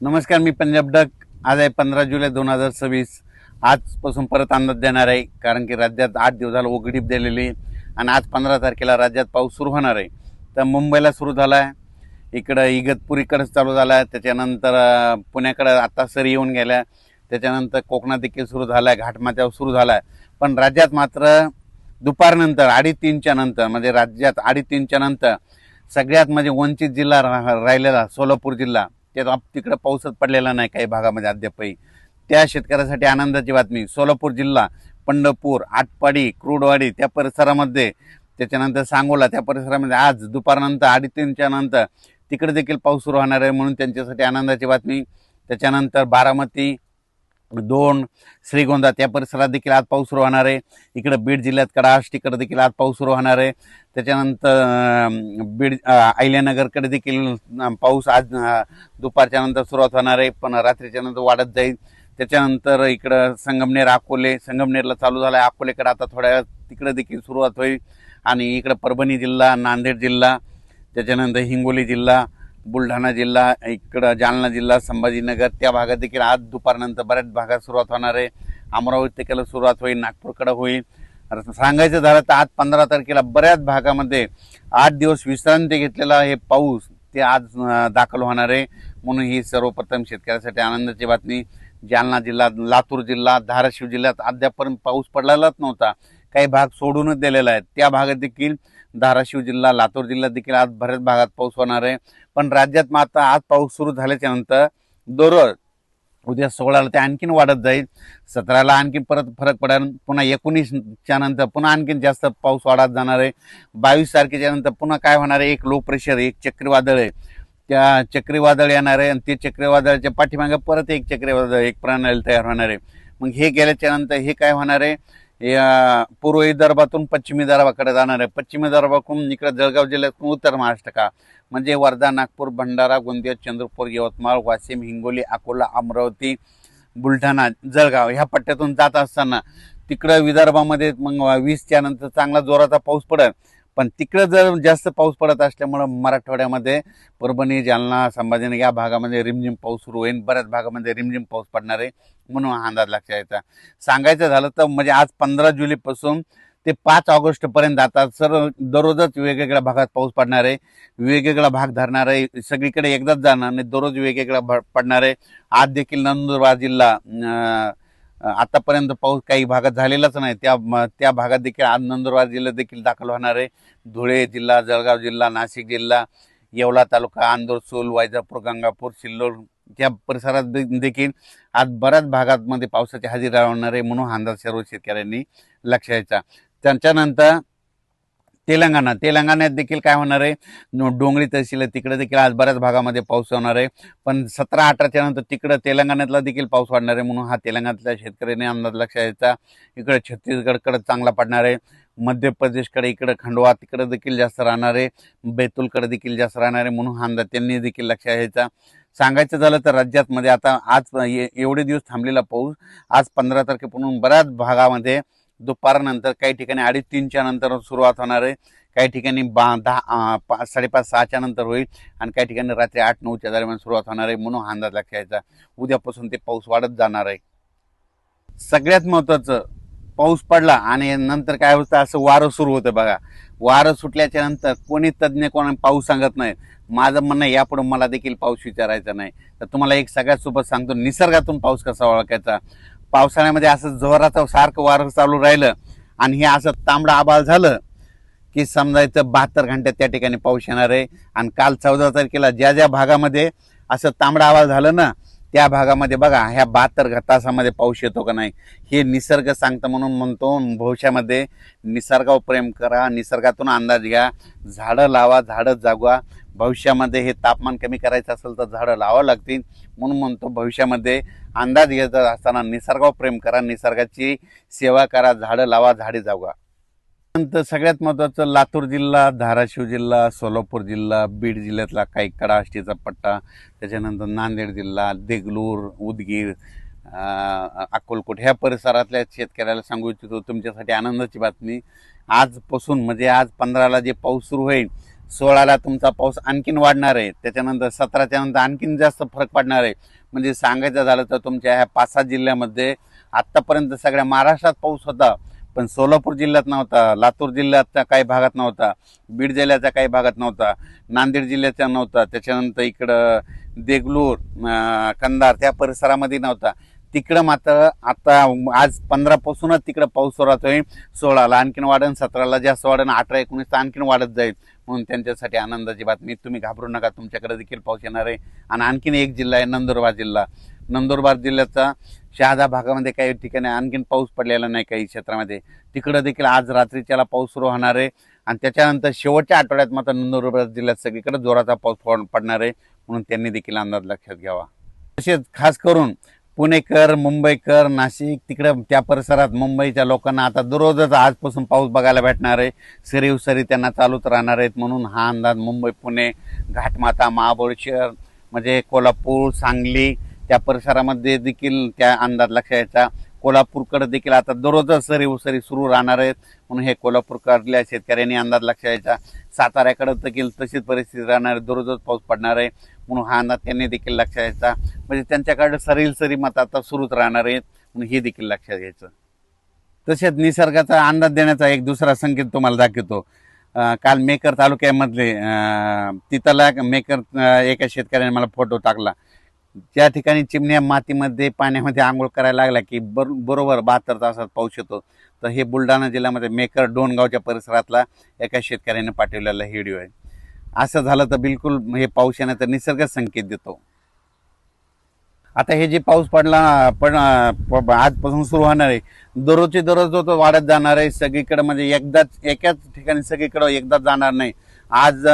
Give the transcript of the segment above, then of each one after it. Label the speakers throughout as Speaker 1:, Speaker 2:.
Speaker 1: नमस्कार, मी पंजाब डक. आज आहे 15 जुलै 2026. आजपासून परत अंदाज देणार आहे, कारण की राज्यात 8 दिवस झालं उघडीप दिलेली आणि आज 15 तारखेला राज्यात पाऊस सुरू होणार आहे. तर मुंबईला सुरू झाला आहे, इकडं इगतपुरीकडे चालू झाला आहे, त्याच्यानंतर पुण्याकडे आता सरी येऊन गेल्या, त्याच्यानंतर कोकणात देखील सुरू झाला आहे, घाटमाथ्यावर सुरू झाला आहे. पण राज्यात मात्र दुपारनंतर 2:30च्या नंतर, म्हणजे राज्यात 2:30च्या नंतर सगळ्यात म्हणजे वंचित जिल्हा राहिलेला सोलापूर जिल्हा, त्यात तिकडे पाऊसच पडलेला नाही काही भागामध्ये अद्यापही. त्या शेतकऱ्यासाठी आनंदाची बातमी. सोलापूर जिल्हा, पंढरपूर, आटपाडी, क्रूडवाडी त्या परिसरामध्ये, त्याच्यानंतर सांगोला त्या परिसरामध्ये आज दुपारनंतर 2:30च्या नंतर तिकडे देखील पाऊस सुरू होणार आहे, म्हणून त्यांच्यासाठी आनंदाची बातमी. त्याच्यानंतर बारामती, दोन, श्रीगोंदा त्या परिसरात देखील आज पाऊस सुरू होणार आहे. इकडे बीड जिल्ह्यात कडाष्ट तिकडे देखील आज पाऊस सुरू होणार आहे. त्याच्यानंतर बीड अहिल्यानगरकडे देखील पाऊस आज दुपारच्या नंतर सुरुवात होणार आहे, पण रात्रीच्या नंतर वाढत जाईल. त्याच्यानंतर इकडं संगमनेर, अकोले, संगमनेरला चालू झाला आहे, अकोलेकडे आता थोड्या वेळात तिकडे देखील सुरुवात होईल. आणि इकडं परभणी जिल्हा, नांदेड जिल्हा, त्याच्यानंतर हिंगोली जिल्हा, बुलढाणा जिल्हा, इकडं जालना जिल्हा, संभाजीनगर त्या भागात देखील आज दुपारनंतर बऱ्याच भागात सुरुवात होणार आहे. अमरावतीकडे सुरुवात होईल, नागपूरकडे होईल. सांगायचं झालं तर आज 15 तारखेला बऱ्याच भागामध्ये 8 दिवस विश्रांती घेतलेला हे पाऊस ते आज दाखल होणार आहे, म्हणून ही सर्वप्रथम शेतकऱ्यासाठी आनंदाची बातमी. जालना जिल्हा, लातूर जिल्हा, धाराशिव जिल्ह्यात अद्यापर्यंत पाऊस पडलेलाच नव्हता, काही भाग सोडूनच दिलेला आहे. त्या भागात देखील धाराशिव जिल्हा, लातूर जिल्ह्यात देखील आज बऱ्याच भागात पाऊस होणार आहे. पण राज्यात मात्र आज पाऊस सुरू झाल्याच्या नंतर दररोज उद्या 16ला ते आणखीन वाढत जाईल, 17ला आणखीन परत फरक पडेल, पुन्हा 19च्या नंतर पुन्हा आणखीन जास्त पाऊस वाढत जाणार आहे. 22 तारखेच्या नंतर पुन्हा काय होणार आहे, एक लो प्रेशर, एक चक्रीवादळ आहे, त्या चक्रीवादळ येणार आहे आणि ते चक्रीवादळाच्या पाठीमागे परत एक चक्रीवादळ, एक प्रणाली तयार होणार आहे. मग हे गेल्याच्या नंतर हे काय होणार आहे, पूर्व विदर्भातून पश्चिमी विदर्भाकडे जाणार आहे, पश्चिमी विदर्भातून इकडे जळगाव जिल्ह्यातून उत्तर महाराष्ट्र का, म्हणजे वर्धा, नागपूर, भंडारा, गोंदिया, चंद्रपूर, यवतमाळ, वाशिम, हिंगोली, अकोला, अमरावती, बुलढाणा, जळगाव ह्या पट्ट्यातून जात असताना तिकडं विदर्भामध्ये मग 20च्या नंतर चांगला जोराचा पाऊस पडेल. पण तिकडं जर जास्त पाऊस पडत असल्यामुळं मराठवाड्यामध्ये परभणी, जालना, संभाजीनगर या भागामध्ये रिमझिम पाऊस सुरू होईल, बऱ्याच भागामध्ये रिमझिम पाऊस पडणार आहे, म्हणून हा अंदाज लक्षात यायचा. सांगायचं झालं तर म्हणजे आज 15 जुलैपासून ते 5 ऑगस्टपर्यंत आता सर्व दररोजच वेगवेगळ्या भागात पाऊस पडणार आहे, वेगवेगळा भाग धरणार आहे, सगळीकडे एकदाच जाणार नाही, दररोज वेगवेगळा पडणार आहे. आज देखील नंदुरबार जिल्हा, आतापर्यंत पाऊस काही भागात झालेलाच नाही, त्या भागात देखील आज नंदुरबार जिल्ह्यात देखील दाखल होणार आहे. धुळे जिल्हा, जळगाव जिल्हा, नाशिक जिल्हा, येवला तालुका, अंदोर, सूल, वैजापूर, गंगापूर, सिल्लोड त्या परिसरात देखील आज बऱ्याच भागांमध्ये पावसाची हजेरी लावणार आहे, म्हणून अंदाज सर्व शेतकऱ्यांनी लक्ष द्यायचा. त्याच्यानंतर तेलंगणात देखील काय होणार आहे, डोंगरी तहसील आहे तिकडे देखील आज बऱ्याच भागामध्ये पाऊस होणार आहे. पण 17-18च्या नंतर तिकडं तेलंगणातला देखील पाऊस वाढणार आहे, म्हणून हा तेलंगणातल्या शेतकऱ्यांनी अंदाज लक्षात द्यायचा. इकडे छत्तीसगडकडे चांगला पडणार आहे, मध्य प्रदेशकडे इकडे खंडवा तिकडे देखील जास्त राहणार आहे, बैतूलकडे देखील जास्त राहणार आहे, म्हणून हा अंदाज त्यांनी देखील लक्षात घ्यायचा. सांगायचं झालं तर राज्यात मध्ये आता आज एवढे दिवस थांबलेला पाऊस आज 15 तारखेपासून बऱ्याच भागामध्ये दुपारनंतर, काही ठिकाणी 2:30-3च्या नंतर सुरुवात होणार आहे, काही ठिकाणी 5:30-6च्या नंतर होईल आणि काही ठिकाणी रात्री 8-9च्या दरम्यान सुरुवात होणार आहे, म्हणून हा अंदाज लक्षात घ्यायचा. उद्यापासून ते पाऊस वाढत जाणार आहे. सगळ्यात महत्त्वाचं, पाऊस पडला आणि नंतर काय होतं, असं वारं सुरू होतं बघा. वारं सुटल्याच्या नंतर कोणी तज्ज्ञ कोणी पाऊस सांगत नाही. माझं म्हणणं यापुढे मला देखील पाऊस विचारायचा नाही. तर तुम्हाला एक सगळ्यात सोबत सांगतो, निसर्गातून पाऊस कसा ओळखायचा. पावसाळ्यामध्ये असं जोराचं सारखं वारं चालू राहिलं आणि हे असं तांबडं आभाळ झालं की समजायचं 72 घंट्यात त्या ठिकाणी पाऊस येणार आहे. आणि काल 14 तारखेला ज्या ज्या भागामध्ये असं तांबडं आभाळ झालं ना, त्या भागामध्ये बघा ह्या 72 तासामध्ये पाऊस येतो का नाही, हे निसर्ग सांगतं. म्हणून म्हणतो भविष्यामध्ये निसर्गावर प्रेम करा, निसर्गातून अंदाज घ्या, झाडं लावा, झाडं जागवा. भविष्यामध्ये हे तापमान कमी करायचं असेल तर झाडं लावावं लागतील, म्हणून म्हणतो भविष्यामध्ये अंदाज घेत असताना निसर्गावर प्रेम करा, निसर्गाची सेवा करा, झाडं लावा, झाडे जागवा. नंतर सगळ्यात महत्त्वाचं, लातूर जिल्हा, धाराशिव जिल्हा, सोलापूर जिल्हा, बीड जिल्ह्यातला काही कडाष्टीचा पट्टा, त्याच्यानंतर नांदेड जिल्हा, देगलूर, उदगीर, अक्कलकोट ह्या परिसरातल्या शेतकऱ्याला सांगू इच्छितो, तुमच्यासाठी आनंदाची बातमी. आजपासून म्हणजे आज 15ला जे पाऊस सुरू होईल 16ला तुमचा पाऊस आणखीन वाढणार आहे, त्याच्यानंतर 17च्या नंतर आणखीन जास्त फरक पडणार आहे. म्हणजे सांगायचं झालं तर तुमच्या ह्या 5-6 जिल्ह्यामध्ये आत्तापर्यंत सगळ्या महाराष्ट्रात पाऊस होता, पण सोलापूर जिल्ह्यात नव्हता, लातूर जिल्ह्याच्या काही भागात नव्हता, बीड जिल्ह्याच्या काही भागात नव्हता, नांदेड जिल्ह्याच्या नव्हता, त्याच्यानंतर इकडं देगलूर, कंधार त्या परिसरामध्ये नव्हता. तिकडं मात्र आता आज 15 पासूनच तिकडं पाऊस सुरुवात होईल. 16ला आणखीन वाढेल, 17ला जास्त वाढेल, 18, 19 आणखीन वाढत जाईल. म्हणून त्यांच्यासाठी आनंदाची बातमी, तुम्ही घाबरू नका, तुमच्याकडे देखील पाऊस येणार आहे. आणि आणखीन एक जिल्हा आहे नंदुरबार जिल्हा. नंदुरबार जिल्ह्याचा शहादा भागामध्ये काही ठिकाणी आणखीन पाऊस पडलेला नाही, काही क्षेत्रामध्ये तिकडं देखील आज रात्रीच्याला पाऊस सुरू होणार आहे. आणि त्याच्यानंतर शेवटच्या आठवड्यात मात्र नंदुरबार जिल्ह्यात सगळीकडे जोराचा पाऊस पडणार आहे, म्हणून त्यांनी देखील अंदाज लक्षात घ्यावा. तसेच खास करून पुणेकर, मुंबईकर, नाशिक तिकडं त्या परिसरात मुंबईच्या लोकांना आता दररोजच आजपासून पाऊस बघायला भेटणार आहे. सरी त्यांना चालूच राहणार आहेत, म्हणून हा अंदाज मुंबई, पुणे, घाटमाता, महाबळेश्वर म्हणजे कोल्हापूर, सांगली त्या परिसरामध्ये देखील त्या अंदाज लक्षात यायचा. कोल्हापूरकडे देखील आता दररोजच सरी सुरू राहणार आहेत, म्हणून हे कोल्हापूरकडल्या शेतकऱ्यांनी अंदाज लक्षात यायचा. साताऱ्याकडे देखील तशीच परिस्थिती राहणार आहे, दररोजच पाऊस पडणार आहे, म्हणून हा अंदाज त्यांनी देखील लक्षात यायचा. म्हणजे त्यांच्याकडे सरी मत आता सुरूच राहणार आहेत, म्हणून हे देखील लक्षात घ्यायचं. तसेच निसर्गाचा अंदाज देण्याचा एक दुसरा संकेत तुम्हाला दाखवतो. काल मेकर तालुक्यामधले तिथला मेकर एका शेतकऱ्याने मला फोटो टाकला. त्या ठिकाणी चिमण्या मातीमध्ये पाण्यामध्ये आंघोळ करायला लागला की बरोबर 72 तासात पाऊस येतो. तर हे बुलढाणा जिल्ह्यामध्ये मेकर डोणगावच्या परिसरातला एका शेतकऱ्याने पाठवलेला व्हिडिओ आहे. असं झालं तर बिलकुल हे पाऊस येण्याचा निसर्गच संकेत देतो. आता हे जे पाऊस पडला आजपासून सुरू होणार आहे, दररोज तो वाढत जाणार आहे सगळीकडे. म्हणजे एकाच ठिकाणी सगळीकडे एकदाच जाणार नाही. आज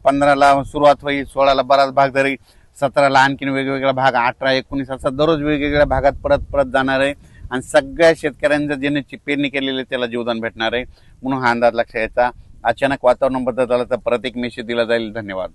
Speaker 1: 15ला सुरुवात होईल, 16ला बराच भाग धरी, 17ला आणखीन वेगवेगळा भाग, 18, 19 असा दररोज वेगवेगळ्या भागात परत जाणार आहे. आणि सगळ्या शेतकऱ्यांच्या ज्यांनी पेरणी केलेली त्याला जीवदान भेटणार आहे, म्हणून हा अंदाज लक्षात यायचा. अचानक वातावरण बदल झाला तर परत एक मेसेज दिला जाईल. धन्यवाद.